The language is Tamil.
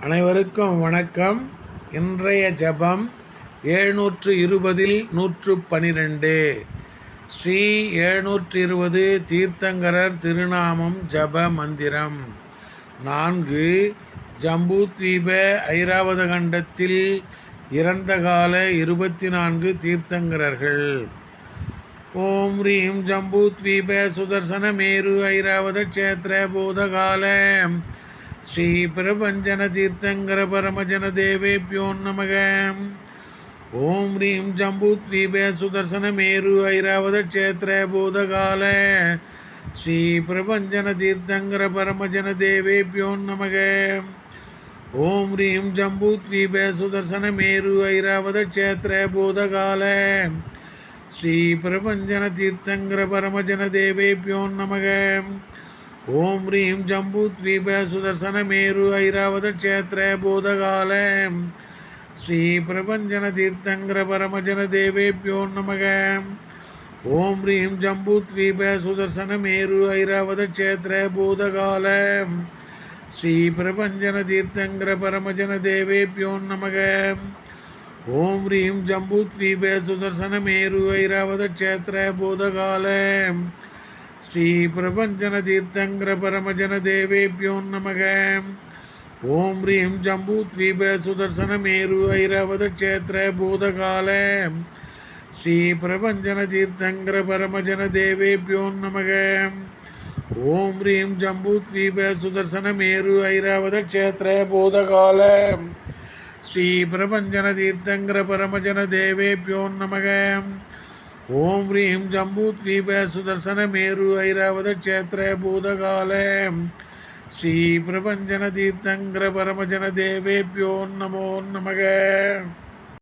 அனைவருக்கும் வணக்கம். இன்றைய ஜபம் 720 112 ஸ்ரீ 720 தீர்த்தங்கரர் திருநாமம் ஜப மந்திரம் 4. ஜம்பூத்வீப ஐராவத கண்டத்தில் இறந்த கால 24 தீர்த்தங்கரர்கள். ஓம் ரீம் ஜம்பூத்வீப சுதர்சன மேரு ஐராவத க்ஷேத்திர போதகால ஸ்ரீ பிரபஞ்சன தீர்த்தங்கர பரமஜன தேவேப்யோ நமக. ஓம் ரீம் ஜம்பூத்வீப சுதர்சன மேரு ஐராவத க்ஷேத்திர போதகால ஸ்ரீ பிரபஞ்சன தீர்த்தங்கர பரமஜன தேவேப்யோ நமக. ஓம் ரீம் ஜம்பூத்வீப சுதர்சன மேரு ஐராவத க்ஷேத்திர போதகால ஸ்ரீ பிரபஞ்சன தீர்த்தங்கர பரமஜன தேவேப்யோ நமக. ஓம் ரீம் ஜம்பூத்வீப சுதர்சன மேரு ஐராவத க்ஷேத்திர போதகால ஸ்ரீ பிரபஞ்சன தீர்த்தங்கர பரமஜன தேவேப்யோ நமக. ஓம் ரீம் ஜம்பூத்வீப சுதர்சன மேரு ஐராவத க்ஷேத்திர போதகால ஸ்ரீ பிரபஞ்சன தீர்த்தங்கர பரமஜன தேவேப்யோ நமக. ஓம் ரீம் ஜம்பூத்வீப சுதர்சன மேரு ஐராவத க்ஷேத்திர போதகால ஸ்ரீ பிரபஞ்சன தீர்த்தங்கர பரமஜன தேவேப்யோ நமக. ஓம் ரீம் ஜம்பூத்வீப சுதர்சன மேரு ஐராவத க்ஷேத்திர போதகால ஸ்ரீ பிரபஞ்சன தீர்த்தங்கர பரமஜன தேவேப்யோ நமக. ஓம் ரீம் ஜம்பூத்வீப சுதர்சன மேரு ஐராவத க்ஷேத்திர போதகால ஸ்ரீ பிரபஞ்சன தீர்த்தங்கர பரமஜன தேவேப்யோ நமக. ஓம் ரீம் ஜம்பூத்வீப சுதர்சன மேரு ஐராவத க்ஷேத்திர பூதகால ஸ்ரீ பிரபஞ்சன தீர்த்தங்கர பரமஜன தேவேப்யோ நமோ நமக.